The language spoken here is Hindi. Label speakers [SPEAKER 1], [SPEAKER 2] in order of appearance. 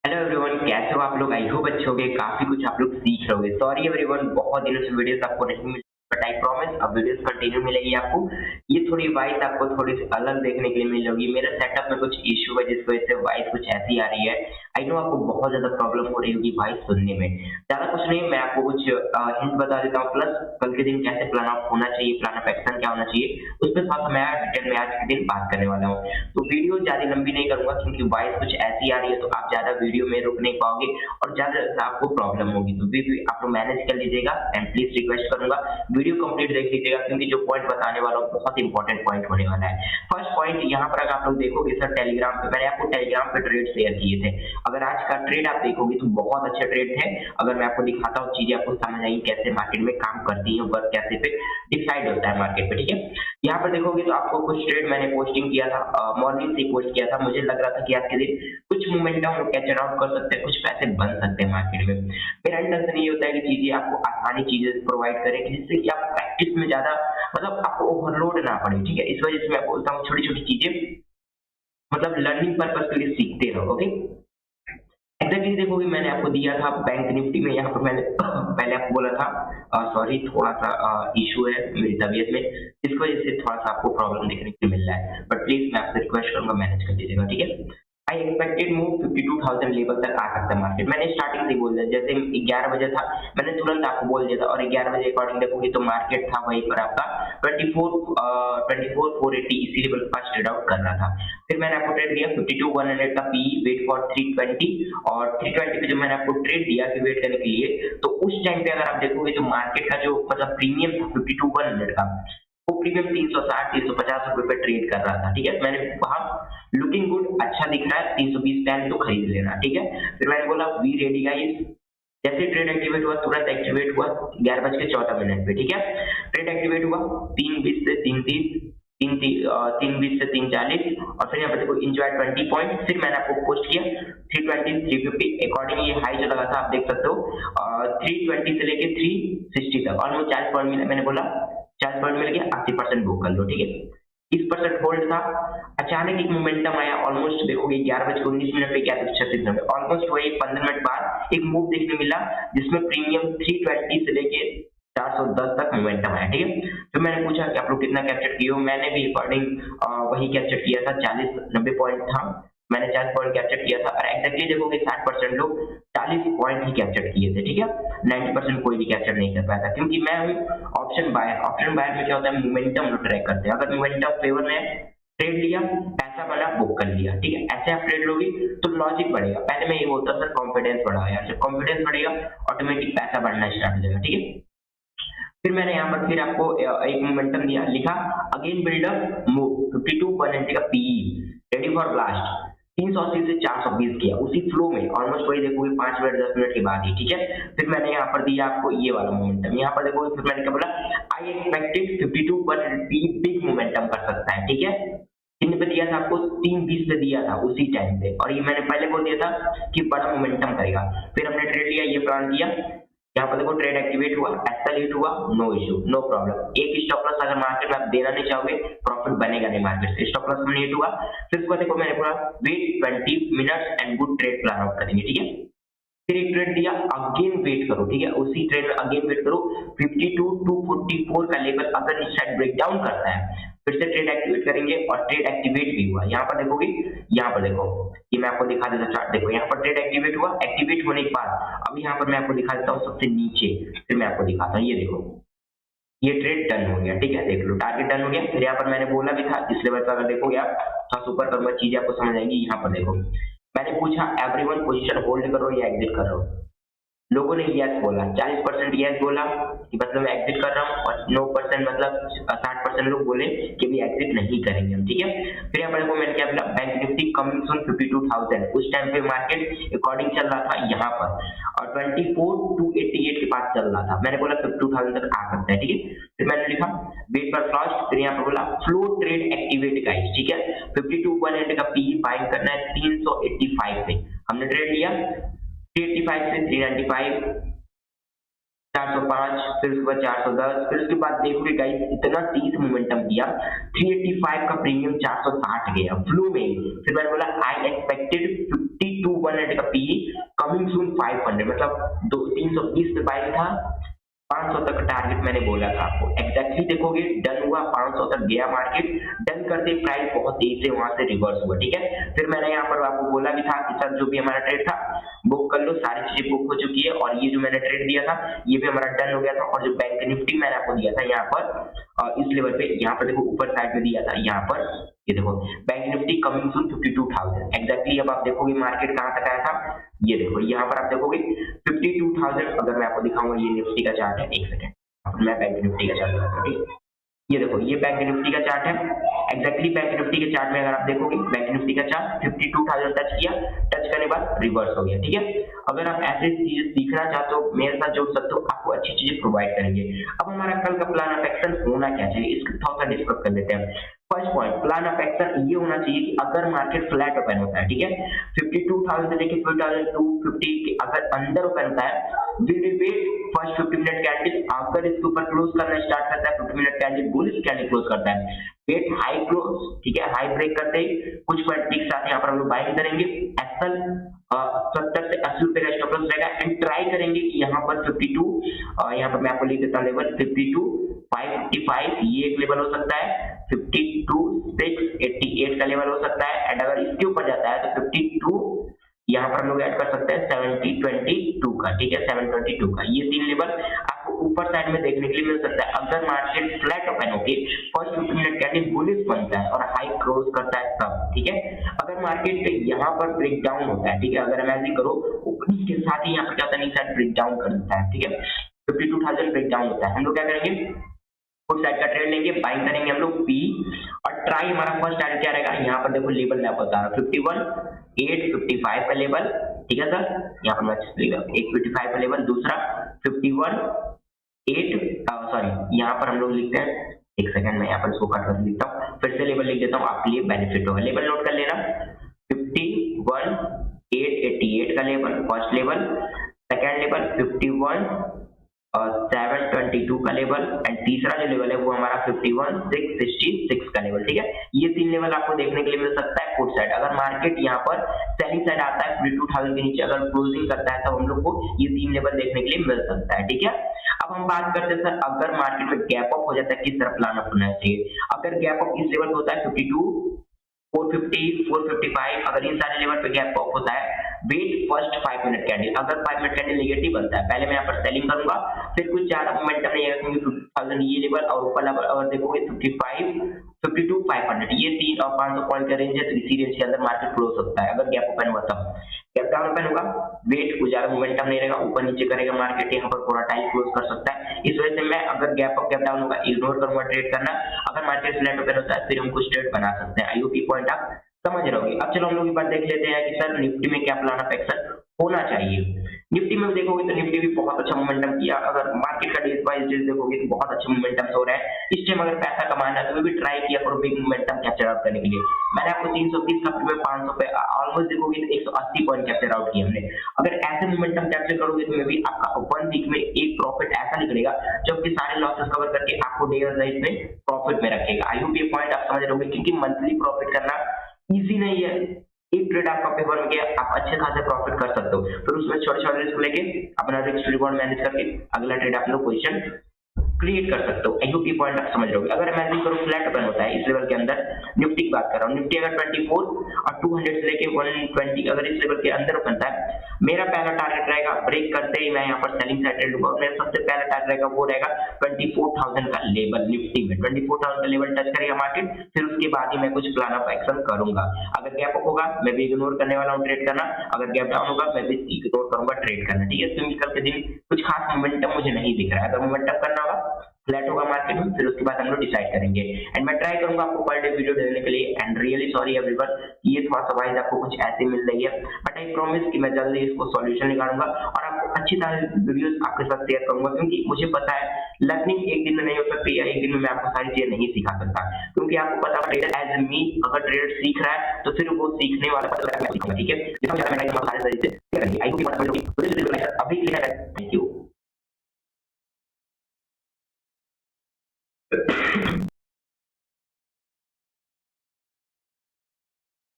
[SPEAKER 1] हेलो एवरीवन, कैसे हो आप लोग? आई होप अच्छे होंगे। काफी कुछ आप लोग सीख रहे होंगे। सॉरी एवरीवन, बहुत दिनों से वीडियोस आपको नहीं मिली, बट आई प्रॉमिस अब वीडियोस कंटिन्यू मिलेगी आपको। ये थोड़ी वॉइस आपको थोड़ी सी अलग देखने के लिए मिल होगी। मेरे सेटअप में कुछ इश्यू है जिस वजह से वॉइस कुछ ऐसी आ रही है। आई नो आपको बहुत ज्यादा प्रॉब्लम हो रही होगी वॉइस सुनने में। ज्यादा कुछ नहीं, मैं आपको कुछ हिंट बता देता हूँ, प्लस कल के दिन कैसे प्लान ऑफ होना चाहिए, प्लान ऑफ एक्शन क्या होना चाहिए, उस पर थोड़ा सा मैं डिटेल में आज के दिन बात करने वाला हूँ। तो वीडियो ज्यादा लंबी नहीं करूंगा क्योंकि वॉइस कुछ ऐसी आ रही है तो आप ज्यादा वीडियो में रुक नहीं पाओगे और ज्यादा से आपको प्रॉब्लम होगी। तो भी आप लोग मैनेज कर लीजिएगा एंड प्लीज रिक्वेस्ट करूंगा वीडियो कंप्लीट देख लीजिएगा क्योंकि जो पॉइंट बताने वाला हूँ बहुत इंपॉर्टेंट पॉइंट होने वाला है। फर्स्ट पॉइंट यहाँ पर अगर आप लोग देखोगे सर, टेलीग्राम पे मैंने आपको टेलीग्राम पे ट्रेड शेयर किए थे। अगर आज का ट्रेड आप देखोगे तो बहुत अच्छे ट्रेड थे। अगर मैं आपको दिखाता हूँ चीजें आपको समझ आएगी कैसे मार्केट में काम करती है, वर्क कैसे पे डिसाइड होता है मार्केट पे। ठीक है, यहाँ पर देखोगे तो आपको कुछ ट्रेड मैंने पोस्टिंग किया था, मॉर्निंग से पोस्ट किया था। मुझे लग रहा था कि आज के दिन कुछ मोमेंटम हम कैचर आउट कर सकते हैं, कुछ पैसे बन सकते हैं मार्केट में। मेरा इंटेंशन ये होता है कि चीजें आपको आसानी चीजें प्रोवाइड करें कि जिससे कि आप प्रैक्टिस में ज्यादा मतलब आपको ओवरलोड ना पड़े। ठीक है, इस वजह से मैं बोलता हूँ छोटी छोटी चीजें मतलब लर्निंग पर्पज के लिए सीखते रहो। ओके, एग्जैक्टली देखोगे मैंने आपको दिया था बैंक निफ्टी में। यहाँ पर मैंने पहले आपको बोला था, सॉरी थोड़ा सा इशू है मेरी तबीयत में, इस वजह से थोड़ा सा आपको प्रॉब्लम देखने को मिल रहा है, बट प्लीज मैं आपसे रिक्वेस्ट करूंगा मैनेज कर दीजिएगा। ठीक है, आई एक्सपेक्टेड मूव 52,000 लेवल तक आ सकता है मार्केट। मैंने स्टार्टिंग से ही बोल दिया, जैसे 11 बजे था मैंने तुरंत आपको बोल दिया था और 11 बजे अकॉर्डिंग देखोगे तो मार्केट था वहीं पर आपका 24,480 इसी लेवल पर ट्रेड आउट कर रहा था। फिर मैंने आपको ट्रेड दिया 52,100 का पी, वेट फॉर 320 और 320 पे जब मैंने आपको ट्रेड दिया कि वेट करने के लिए, तो उस टाइम पे अगर आप देखोगे तो मार्केट का जो मतलब प्रीमियम था 52,100 का, वो प्रीमियम 360-350 रुपए पे ट्रेड कर रहा था। ठीक है, मैंने वहां लुकिंग गुड अच्छा दिख रहा है 320 पे तो खरीद लेना। ठीक है, फिर मैंने बोला वी रेडी गाइस। जैसे ट्रेड एक्टिवेट हुआ तुरंत एक्टिवेट हुआ 11:14 पे। ठीक है, ट्रेड एक्टिवेट हुआ 3:20 से 3:30, 3:20 से 3:40 और फिर यहाँ पर देखो इंजॉय 20 पॉइंट। फिर मैंने आपको पोस्ट किया 320 350 अकॉर्डिंग ये हाई जो लगा था आप देख सकते हो, 320 से लेके 360 तक ऑलमोस्ट 40 पॉइंट मिला। मैंने बोला 40 पॉइंट मिल गया, 80% बुक कर लो। ठीक है, 30% होल्ड था। अचानक एक मोमेंटम आया, ऑलमोस्ट देखोगे 11:19 पे 11:36 ऑलमोस्ट वही 15 मिनट बाद एक मूव देखने मिला जिसमें प्रीमियम 320 से लेके 410 तक मोमेंटम आया। ठीक है, तो मैंने पूछा कि आप लोग कितना कैप्चर किए हो। मैंने भी अकॉर्डिंग वही कैप्चर किया था, 40-90 पॉइंट था। मैंने 40 पॉइंट कैप्चर किया था और एग्जैक्टली देखोगे 60% लोग 40 पॉइंट ही कैप्चर किए थे। ठीक है, 90% कोई भी कैप्चर नहीं कर पाया था क्योंकि मैं हूँ ऑप्शन बायर। ऑप्शन बायर में क्या होता है, मोमेंटम ट्रैक करते हैं। अगर मोमेंटम फेवर में है, ट्रेड लिया, पैसा बना, बुक कर लिया। ठीक है, ऐसे आप ट्रेड लोगे तो लॉजिक बढ़ेगा। पहले मैं ये बोलता सर कॉन्फिडेंस बढ़ाओ यार, जब कॉन्फिडेंस बढ़ेगा ऑटोमेटिक पैसा बढ़ना स्टार्ट हो जाएगा। ठीक है, फिर मैंने यहाँ पर फिर आपको एक मोमेंटम दिया, लिखा अगेन बिल्डअप मूव 52,180 का पीई रेडी फॉर ब्लास्ट, 380 से 420 किया उसी फ्लो में ऑलमोस्ट वही देखोगे 5 मिनट 10 मिनट के बाद ही। ठीक है, फिर मैंने यहाँ पर दिया आपको ये वाला मोमेंटम। यहाँ पर देखोगे फिर मैंने क्या बोला, आई एक्सपेक्टेड 52,180 बिग मोमेंटम कर सकता है। ठीक है, कितने पे दिया था आपको, 3:20 पे दिया था उसी टाइम पे, और ये मैंने पहले बोल दिया था कि बड़ा मोमेंटम करेगा। फिर हमने ट्रेड लिया, ये प्लान किया। यहाँ पर देखो ट्रेड एक्टिवेट हुआ, एस्केलेट हुआ, नो इशू नो प्रॉब्लम। एक स्टॉप लॉस अगर मार्केट में आप देना नहीं चाहोगे, प्रॉफिट बनेगा नहीं मार्केट से, स्टॉप लॉस हमने हिट हुआ। फिर उसको देखो मैंने बोला wait 20 minutes and good trade plan out करेंगे। ठीक है, फिर एक ट्रेड दिया, अगेन वेट करो। ठीक है, उसी ट्रेड में अगेन वेट करो 52,244 का लेवल अगर इस साइड ब्रेक डाउन करता है फिर से ट्रेड एक्टिवेट करेंगे और ट्रेड एक्टिवेट भी हुआ। यहाँ पर देखोगे, यहाँ पर देखो, ये मैं आपको दिखा देता चार्ट। देखो यहाँ पर ट्रेड एक्टिवेट हुआ, एक्टिवेट होने के बाद अब यहाँ पर मैं आपको दिखा देता हूँ सबसे नीचे। फिर मैं आपको दिखाता हूँ, ये देखो ये ट्रेड डन हो गया। ठीक है, देख लो टारगेट डन हो गया। फिर यहाँ पर मैंने बोला भी था इस लेवल पर अगर देखोगे आप थोड़ा सुपर करूंगा, चीजें आपको समझ आएंगी। यहाँ पर देखो मैंने पूछा एवरीवन पोजीशन होल्ड करो या एग्जिट कर रहे हो, लोगों ने यस बोला, 40% यस बोला कि मतलब मैं एग्जिट कर रहा हूँ और 9% मतलब 60% लोग बोले कि भी एग्जिट नहीं करेंगे हम। ठीक है, फिर यहाँ पर देखो मैंने क्या बोला, बैंक निफ्टी कमिंग सून 52,000, उस टाइम पे मार्केट अकॉर्डिंग चल रहा था यहाँ पर और 24,288 के पास चल रहा था। मैंने बोला 52,000 तक आ सकता है। ठीक है, फिर मैंने लिखा वेट पर फ्लॉस्ट, फिर यहाँ पर बोला फ्लो ट्रेड एक्टिवेट गाइस। ठीक है, 52,100 का पी बाइंग करना है 385 पे, हमने ट्रेड लिया 385 से 395 405, फिर उसके बाद 410, फिर उसके बाद देखोगे गाइस इतना तेज मोमेंटम किया, 385 का प्रीमियम 460 गया फ्लो में। फिर मैंने बोला आई एक्सपेक्टेड 50 to 100 का पी कमिंग सून 500, मतलब 320 पे बाइक था, 500 तक टारगेट मैंने बोला था आपको। एग्जैक्टली देखोगे डन हुआ, 500 तक गया मार्केट, डन करते प्राइस बहुत तेज से वहां से रिवर्स हुआ, ठीक है। फिर मैंने यहाँ पर आपको बोला भी था कि सर जो भी हमारा ट्रेड था बुक कर लो, सारी चीजें बुक हो चुकी है, और ये जो मैंने ट्रेड दिया था ये भी हमारा डन हो गया था। और जो बैंक निफ्टी मैंने आपको दिया था यहाँ पर इस लेवल पे, यहाँ पर देखो ऊपर साइड में दिया था, यहाँ पर ये देखो bank Nifty coming soon 52,000 exactly. अब आप देखोगे मार्केट कहां तक आया था, ये देखो यहाँ पर आप देखोगे 52,000। अगर मैं आपको दिखाऊंगा, ये निफ्टी का चार्ट है, एक सेकंड मैं बैंक निफ्टी का चार्ट दिखाता हूँ, ठीक है। ये देखो ये बैंक निफ्टी का चार्ट है, एग्जैक्टली बैंक निफ्टी के चार्ट में अगर आप देखोगे बैंक निफ्टी का चार्ट 52,000 टच किया, टच करने के बाद रिवर्स हो गया, ठीक है। अगर आप ऐसे चीजें सीखना चाहते हो, मेरे साथ जुड़ सकते हो, आपको अच्छी चीजें प्रोवाइड करेंगे। अब हमारा कल का प्लान ऑफ एक्शन होना क्या चाहिए, इसको थोड़ा सा डिस्कस कर लेते हैं। First point, plan of action ये होना चाहिए कि अगर मार्केट फ्लैट ओपन होता है, ठीक है, 52,000 से लेके 5250 के अगर अंदर ओपन होता है, will be wait first 50 minute candle, अगर इसके ऊपर क्लोज करना स्टार्ट करता है 50 minute candle bullish candle close करता है, वेट हाई क्लोज, ठीक है, हाई ब्रेक करते ही कुछ पॉइंट के साथ यहाँ पर हम लोग बाइंग करेंगे। एसएल 70 से 80 रुपए का स्टॉप लॉस रहेगा, एंड ट्राई करेंगे कि यहाँ पर 52, यहाँ पर मैं आपको लिख देता हूँ लेवल 52,555 ये एक लेवल हो सकता है, 52,688 का लेवल हो सकता है, एंड अगर इसके ऊपर जाता है तो 52 यहाँ पर हम लोग ऐड कर सकते हैं 722 का, ठीक है, 722 का। ये तीन लेवल आपको ऊपर साइड में देखने के लिए मिल सकता है अगर मार्केट फ्लैट ओपन होके फर्स्ट 50 मिनट कैंडल बुलिश बनता है और हाई क्रॉस करता है तब, ठीक है। अगर मार्केट यहाँ पर ब्रेक डाउन होता है, ठीक है, अगर इमेजिन करो ओपनिंग के साथ ही यहाँ पर क्या होता है, नीचे ब्रेक डाउन कर देता है, ठीक है, 52,000 ब्रेक डाउन होता है, हम लोग क्या करेंगे, फुल साइड का ट्रेड लेंगे, बाइंग करेंगे हम लोग पी, और ट्राई हमारा फर्स्ट टारगेट क्या रहेगा, यहाँ पर देखो लेवल मैं आपको बता रहा हूँ 51,855 का लेवल, ठीक है सर, यहाँ पर मैं 855 का लेवल, दूसरा 51,8 सॉरी यहाँ पर हम लोग लिखते हैं, एक सेकंड मैं यहाँ पर इसको कट कर लिखता हूँ, फिर से लेवल लिख देता हूँ आपके लिए बेनिफिट होगा। लेवल नोट कर लेना, 51,888 का level first level, second level 722 का लेवल, एंड तीसरा जो लेवल है वो हमारा 51,666 का लेवल, ठीक है। ये तीन लेवल आपको देखने के लिए मिल सकता है पुट साइड। अगर मार्केट यहाँ पर सेलिंग साइड आता है 52,000 के नीचे अगर क्लोजिंग करता है तो हम लोग को ये तीन लेवल देखने के लिए मिल सकता है, ठीक है। अब हम बात करते हैं सर, अगर मार्केट में गैप अप हो जाता है किस तरह प्लान अप होना चाहिए। अगर गैप अप इस लेवल पे होता है 52, 450, 455, अगर इन सारे लेवल पे गैप अप होता है, वेट फर्स्ट 5 मिनट कैंडल, अगर 5 मिनट कैंडल नेगेटिव बनता है पहले मैं यहाँ पर सेलिंग करूंगा, फिर कुछ ज्यादा मोमेंटम नहीं आएगा क्योंकि 50,000 ये लेवल और ऊपर लेवल अगर देखोगे 55, 52, 500 ये 3 और 500 पॉइंट का रेंज है, तो इसी रेंज के अंदर मार्केट क्लोज होता है अगर गैप ओपन हुआ तब। गैप डाउन ओपन होगा, वेट कुछ ज्यादा मोमेंटम नहीं रहेगा, ऊपर नीचे करेगा मार्केट, यहाँ पर थोड़ा टाइम क्लोज कर सकता है। इस वजह से मैं अगर गैप अप गैप डाउन होगा इग्नोर करूंगा ट्रेड करना, अगर मार्केट फ्लैट ओपन होता है फिर हम कुछ ट्रेड बना सकते हैं। आईओपी पॉइंट आप समझ रहे होंगे। अब चलो हम लोग एक बार देख लेते हैं कि सर निफ्टी में क्या प्लान ऑफ एक्शन होना चाहिए। निफ्टी में देखोगे तो निफ्टी भी बहुत अच्छा मोमेंटम किया, अगर मार्केट का डेज वाइज डेज देखोगे तो बहुत अच्छे मोमेंटम हो रहा है। इस टाइम अगर पैसा कमाना है तो भी ट्राई किया करो बिग मोमेंटम कैप्चर आउट करने के लिए। मैंने आपको 320 का प्रीमियम 500 पे ऑलमोस्ट देखोगे तो 180 पॉइंट कैप्चर आउट किया हमने। अगर ऐसे मोमेंटम कैप्चर करोगे तो मे भी आपका 1 वीक में एक प्रॉफिट ऐसा निकलेगा जो आपके सारे लॉसेस कवर करके आपको डे लाइफ में प्रॉफिट में रखेगा। आई होप ये पॉइंट आप समझ रहे होंगे, क्योंकि मंथली प्रॉफिट करना इजी नहीं है। एक ट्रेड आपका फेवर में गया आप अच्छे खासे प्रॉफिट कर सकते हो, फिर उसमें छोटे छोटे रिस्क लेके अपना रिस्क रिवॉर्ड मैनेज करके अगला ट्रेड आप लोग पोजीशन क्रिएट कर सकते हो। आईओपी पॉइंट आप समझ रहे होगे। अगर इमेजिन करो फ्लैट ओपन होता है इस लेवल के अंदर, निफ्टी की बात कर रहा हूँ, निफ्टी अगर 24 और 200 से लेके 120 अगर इस लेवल के अंदर ओपन है, मेरा पहला टारगेट रहेगा ब्रेक करते ही मैं यहाँ पर सेलिंग साइड ट्रेड लूंगा। मेरा सबसे पहला टारगेट रहेगा वो रहेगा 24,000 का लेवल, निफ्टी में 24,000 का लेवल टच करेगा मार्केट, फिर उसके बाद ही मैं कुछ प्लान ऑफ एक्शन करूंगा। अगर गैप अप होगा मैं भी इग्नोर करने वाला हूँ ट्रेड करना, अगर गैप डाउन होगा मैं भी इग्नोर करूंगा ट्रेड करना, ठीक है। क्योंकि कल के दिन कुछ खास मोमेंटम मुझे नहीं दिख रहा है, अगर मोमेंटम करना होगा फ्लैट होगा मार्केट में, फिर उसके बाद हम लोग डिसाइड करेंगे। एंड मैं ट्राई करूंगा आपको पर डे वीडियो देने के लिए, एंड रियली सॉरी एवरीवन ये थोड़ा सा वाइज आपको कुछ ऐसे मिल रही है, बट आई प्रॉमिस कि मैं जल्दी इसको सॉल्यूशन निकालूंगा और आपको अच्छी तरह वीडियोस आपके साथ शेयर करूंगा, क्योंकि मुझे पता है लर्निंग एक दिन में नहीं हो सकती या एक दिन में मैं आपको सारी चीजें नहीं सिखा सकता, क्योंकि आपको पता है ट्रेडर एज मी अगर ट्रेडर सीख रहा है तो फिर वो सीखने वाला, ठीक है। अभी थैंक यू। है